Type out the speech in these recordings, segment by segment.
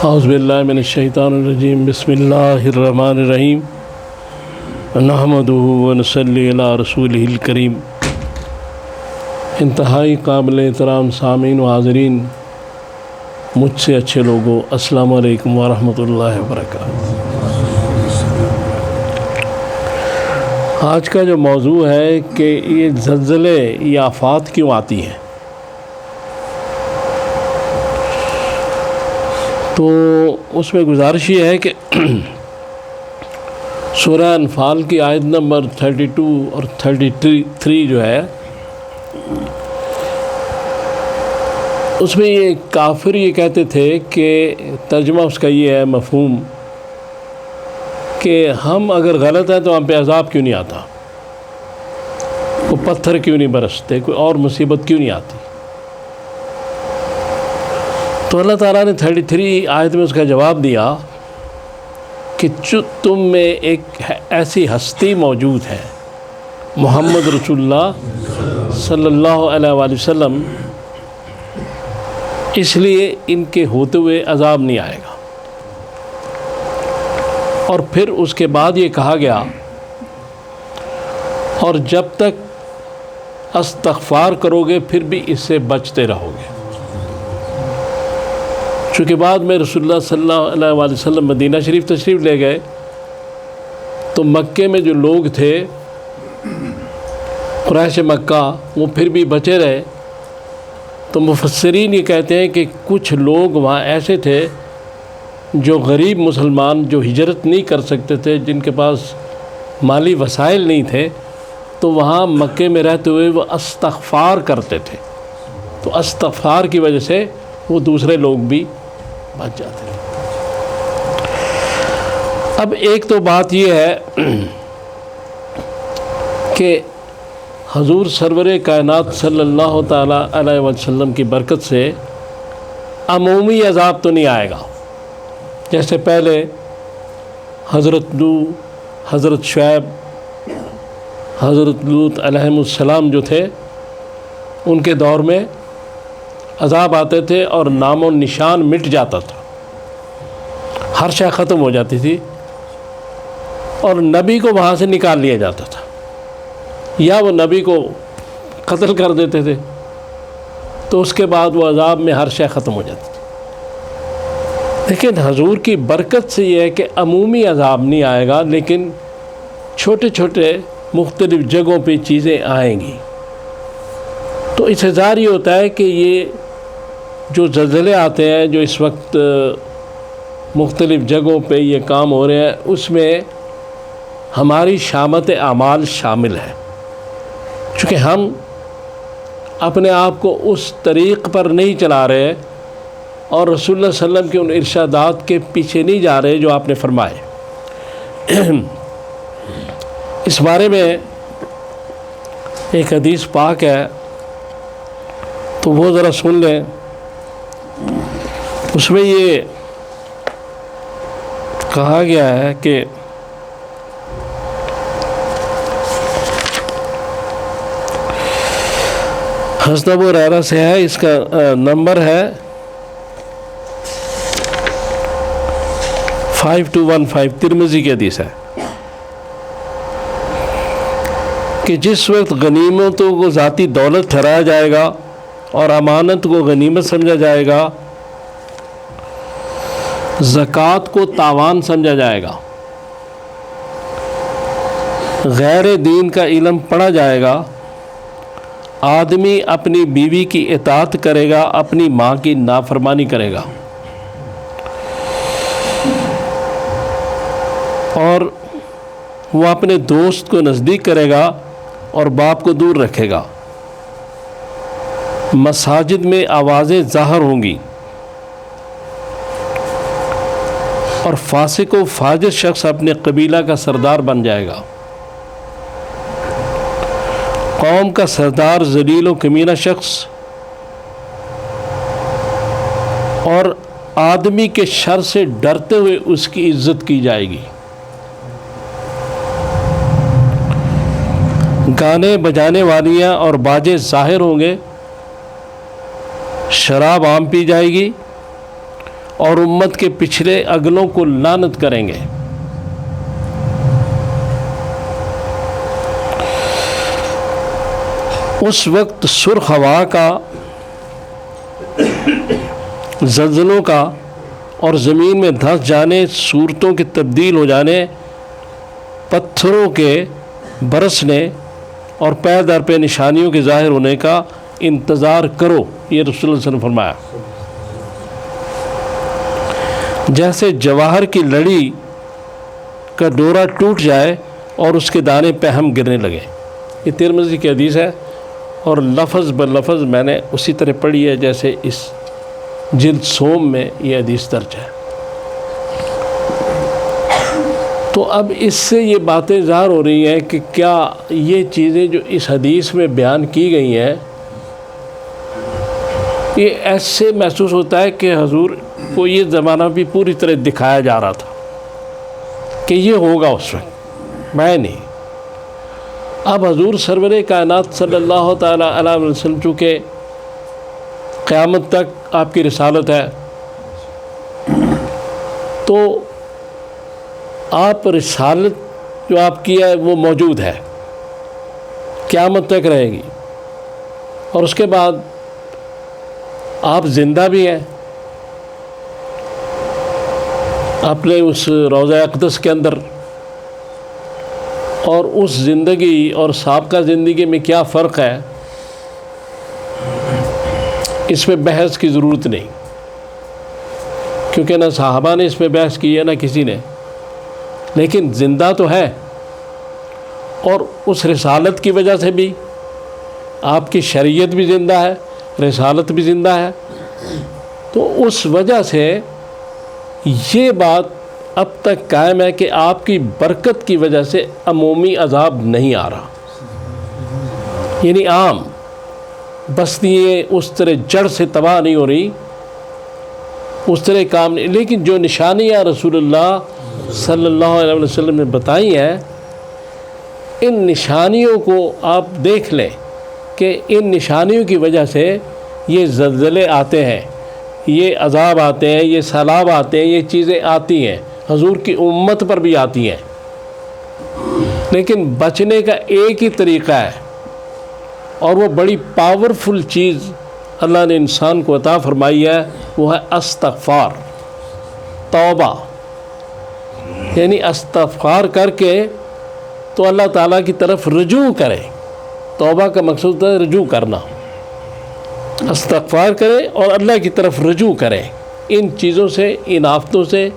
اعوذ باللہ من الشیطان الرجیم بسم اللہ الرحمن الرحیم نحمدہ ونصلی علی رسولہ الکریم۔ انتہائی قابل احترام سامعین و حاضرین، مجھ سے اچھے لوگوں، السلام علیکم ورحمۃ اللہ وبرکاتہ۔ آج کا جو موضوع ہے کہ یہ زلزلے یا آفات کیوں آتی ہیں، تو اس میں گزارش یہ ہے کہ سورہ انفال کی آیت نمبر 32 اور 33 جو ہے، اس میں یہ کافر یہ کہتے تھے کہ ترجمہ اس کا یہ ہے مفہوم کہ ہم اگر غلط ہیں تو ہم پہ عذاب کیوں نہیں آتا، کوئی پتھر کیوں نہیں برستے، کوئی اور مصیبت کیوں نہیں آتی۔ تو اللہ تعالیٰ نے 33 آیت میں اس کا جواب دیا کہ تم میں ایک ایسی ہستی موجود ہے، محمد رسول اللہ صلی اللہ علیہ وآلہ وسلم، اس لیے ان کے ہوتے ہوئے عذاب نہیں آئے گا۔ اور پھر اس کے بعد یہ کہا گیا، اور جب تک استغفار کرو گے پھر بھی اس سے بچتے رہو گے۔ چونکہ بعد میں رسول اللہ صلی اللہ علیہ وآلہ وسلم مدینہ شریف تشریف لے گئے تو مکے میں جو لوگ تھے قریش مکہ، وہ پھر بھی بچے رہے۔ تو مفسرین یہ کہتے ہیں کہ کچھ لوگ وہاں ایسے تھے جو غریب مسلمان جو ہجرت نہیں کر سکتے تھے، جن کے پاس مالی وسائل نہیں تھے، تو وہاں مکے میں رہتے ہوئے وہ استغفار کرتے تھے، تو استغفار کی وجہ سے وہ دوسرے لوگ بھی بچ جاتے ہیں۔ اب ایک تو بات یہ ہے کہ حضور سرور کائنات صلی اللہ تعالیٰ علیہ وسلم کی برکت سے عمومی عذاب تو نہیں آئے گا، جیسے پہلے حضرت نوح، حضرت شعیب، حضرت لوط علیہم السلام جو تھے، ان کے دور میں عذاب آتے تھے اور نام و نشان مٹ جاتا تھا، ہر شے ختم ہو جاتی تھی، اور نبی کو وہاں سے نکال لیا جاتا تھا، یا وہ نبی کو قتل کر دیتے تھے، تو اس کے بعد وہ عذاب میں ہر شے ختم ہو جاتی تھی۔ لیکن حضور کی برکت سے یہ ہے کہ عمومی عذاب نہیں آئے گا، لیکن چھوٹے چھوٹے مختلف جگہوں پہ چیزیں آئیں گی۔ تو اس سے ظاہر یہ ہوتا ہے کہ یہ جو زلزلے آتے ہیں، جو اس وقت مختلف جگہوں پہ یہ کام ہو رہے ہیں، اس میں ہماری شامت اعمال شامل ہے، چونکہ ہم اپنے آپ کو اس طریق پر نہیں چلا رہے اور رسول اللہ صلی اللہ علیہ وسلم کے ان ارشادات کے پیچھے نہیں جا رہے جو آپ نے فرمائے۔ اس بارے میں ایک حدیث پاک ہے، تو وہ ذرا سن لیں۔ اس میں یہ کہا گیا ہے کہ حضرت ابو ہریرہ سے ہے، اس کا نمبر ہے 5215، ترمذی کی حدیث ہے کہ جس وقت غنیمتوں کو ذاتی دولت ٹھہرایا جائے گا اور امانت کو غنیمت سمجھا جائے گا، زکوٰۃ کو تاوان سمجھا جائے گا، غیر دین کا علم پڑھا جائے گا، آدمی اپنی بیوی کی اطاعت کرے گا، اپنی ماں کی نافرمانی کرے گا، اور وہ اپنے دوست کو نزدیک کرے گا اور باپ کو دور رکھے گا، مساجد میں آوازیں ظاہر ہوں گی، اور فاسق و فاجر شخص اپنے قبیلہ کا سردار بن جائے گا، قوم کا سردار ذلیل و کمینہ شخص، اور آدمی کے شر سے ڈرتے ہوئے اس کی عزت کی جائے گی، گانے بجانے والیاں اور باجے ظاہر ہوں گے، شراب عام پی جائے گی، اور امت کے پچھلے اگلوں کو لعنت کریں گے۔ اس وقت سرخ ہوا کا، زلزلوں کا اور زمین میں دھنس جانے، صورتوں کے تبدیل ہو جانے، پتھروں کے برسنے اور پے در پہ نشانیوں کے ظاہر ہونے کا انتظار کرو، یہ رسول اللہ صلی اللہ علیہ وسلم نے فرمایا۔ جیسے جواہر کی لڑی کا ڈورا ٹوٹ جائے اور اس کے دانے پہم گرنے لگے۔ یہ ترمذی کی حدیث ہے اور لفظ بلفظ میں نے اسی طرح پڑھی ہے جیسے اس جلد سوم میں یہ حدیث درج ہے۔ تو اب اس سے یہ باتیں ظاہر ہو رہی ہیں کہ کیا یہ چیزیں جو اس حدیث میں بیان کی گئی ہیں، یہ ایسے محسوس ہوتا ہے کہ حضور کو یہ زمانہ بھی پوری طرح دکھایا جا رہا تھا کہ یہ ہوگا اس وقت، میں نہیں۔ اب حضور سرور کائنات صلی اللہ تعالیٰ علیہ وسلم چونکہ قیامت تک آپ کی رسالت ہے، تو آپ رسالت جو آپ کی ہے وہ موجود ہے، قیامت تک رہے گی، اور اس کے بعد آپ زندہ بھی ہیں اپنے اس روضہ اقدس کے اندر، اور اس زندگی اور سابقہ زندگی میں کیا فرق ہے اس میں بحث کی ضرورت نہیں، کیونکہ نہ صحابہ نے اس میں بحث کی ہے نہ کسی نے، لیکن زندہ تو ہے، اور اس رسالت کی وجہ سے بھی آپ کی شریعت بھی زندہ ہے، رسالت بھی زندہ ہے، تو اس وجہ سے یہ بات اب تک قائم ہے کہ آپ کی برکت کی وجہ سے عمومی عذاب نہیں آ رہا، یعنی عام بستیاں اس طرح جڑ سے تباہ نہیں ہو رہی، اس طرح کام نہیں، لیکن جو نشانیاں رسول اللہ صلی اللہ علیہ وسلم نے بتائی ہیں، ان نشانیوں کو آپ دیکھ لیں کہ ان نشانیوں کی وجہ سے یہ زلزلے آتے ہیں، یہ عذاب آتے ہیں، یہ سیلاب آتے ہیں، یہ چیزیں آتی ہیں، حضور کی امت پر بھی آتی ہیں، لیکن بچنے کا ایک ہی طریقہ ہے، اور وہ بڑی پاورفل چیز اللہ نے انسان کو عطا فرمائی ہے، وہ ہے استغفار، توبہ، یعنی استغفار کر کے تو اللہ تعالیٰ کی طرف رجوع کرے۔ توبہ کا مقصود ہے رجوع کرنا، استغفار کرے اور اللہ کی طرف رجوع کرے، ان چیزوں سے، ان آفتوں سے،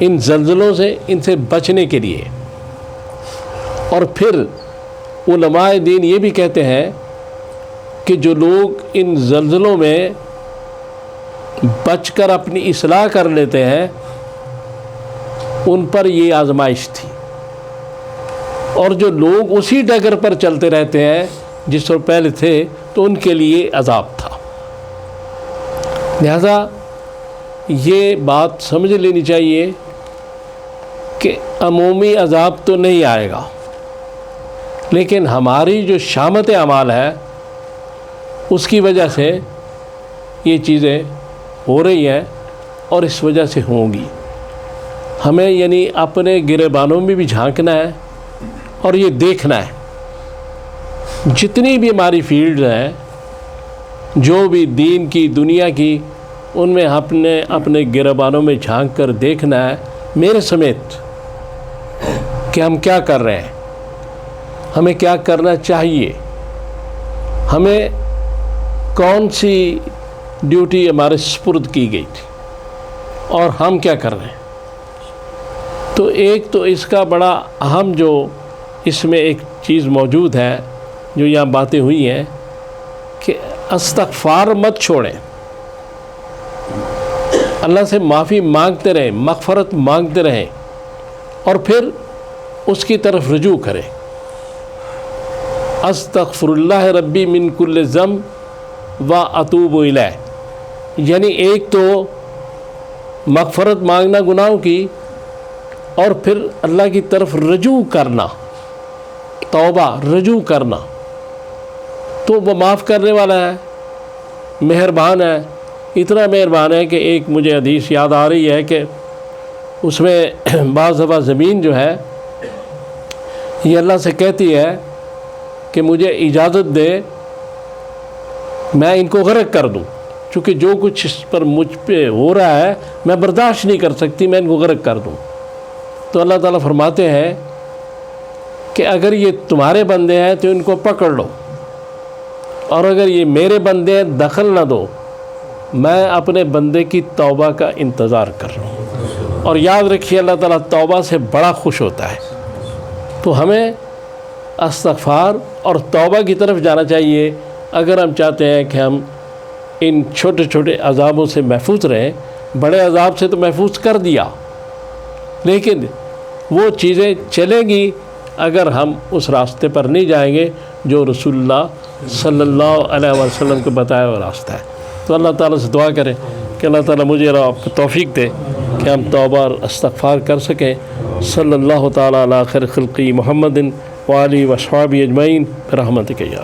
ان زلزلوں سے، ان سے بچنے کے لیے۔ اور پھر علماء دین یہ بھی کہتے ہیں کہ جو لوگ ان زلزلوں میں بچ کر اپنی اصلاح کر لیتے ہیں، ان پر یہ آزمائش تھی، اور جو لوگ اسی ڈگر پر چلتے رہتے ہیں جس پر پہلے تھے تو ان کے لیے عذاب تھا۔ لہذا یہ بات سمجھ لینی چاہیے کہ عمومی عذاب تو نہیں آئے گا، لیکن ہماری جو شامت اعمال ہے اس کی وجہ سے یہ چیزیں ہو رہی ہیں، اور اس وجہ سے ہوں گی۔ ہمیں یعنی اپنے گریبانوں میں بھی جھانکنا ہے اور یہ دیکھنا ہے، جتنی بھی ہماری فیلڈز ہیں، جو بھی دین کی، دنیا کی، ان میں اپنے گریبانوں میں جھانک کر دیکھنا ہے، میرے سمیت، کہ ہم کیا کر رہے ہیں، ہمیں کیا کرنا چاہیے، ہمیں کون سی ڈیوٹی ہمارے سپرد کی گئی تھی اور ہم کیا کر رہے ہیں۔ تو ایک تو اس کا بڑا اہم جو اس میں ایک چیز موجود ہے جو یہاں باتیں ہوئی ہیں کہ استغفار مت چھوڑیں، اللہ سے معافی مانگتے رہیں، مغفرت مانگتے رہیں، اور پھر اس کی طرف رجوع کریں۔ استغفر اللہ ربی من کل ذنب و اتوب الیہ، یعنی ایک تو مغفرت مانگنا گناہوں کی، اور پھر اللہ کی طرف رجوع کرنا، توبہ، رجوع کرنا، تو وہ معاف کرنے والا ہے، مہربان ہے، اتنا مہربان ہے کہ ایک مجھے حدیث یاد آ رہی ہے کہ اس میں بعض دفعہ زمین جو ہے یہ اللہ سے کہتی ہے کہ مجھے اجازت دے میں ان کو غرق کر دوں، چونکہ جو کچھ اس پر مجھ پہ ہو رہا ہے میں برداشت نہیں کر سکتی، میں ان کو غرق کر دوں۔ تو اللہ تعالیٰ فرماتے ہیں کہ اگر یہ تمہارے بندے ہیں تو ان کو پکڑ لو، اور اگر یہ میرے بندے ہیں دخل نہ دو، میں اپنے بندے کی توبہ کا انتظار کر رہا ہوں۔ اور یاد رکھیے اللہ تعالیٰ توبہ سے بڑا خوش ہوتا ہے، تو ہمیں استغفار اور توبہ کی طرف جانا چاہیے اگر ہم چاہتے ہیں کہ ہم ان چھوٹے چھوٹے عذابوں سے محفوظ رہیں۔ بڑے عذاب سے تو محفوظ کر دیا، لیکن وہ چیزیں چلیں گی اگر ہم اس راستے پر نہیں جائیں گے جو رسول اللہ صلی اللہ علیہ وسلم کو بتایا ہوا راستہ ہے۔ تو اللہ تعالیٰ سے دعا کریں کہ اللہ تعالیٰ مجھے اور آپ کو توفیق دے کہ ہم توبہ اور استغفار کر سکیں۔ صلی اللہ تعالیٰ علی خیر خلقی محمد وآلہ وصحبہ اجمعین برحمتک یا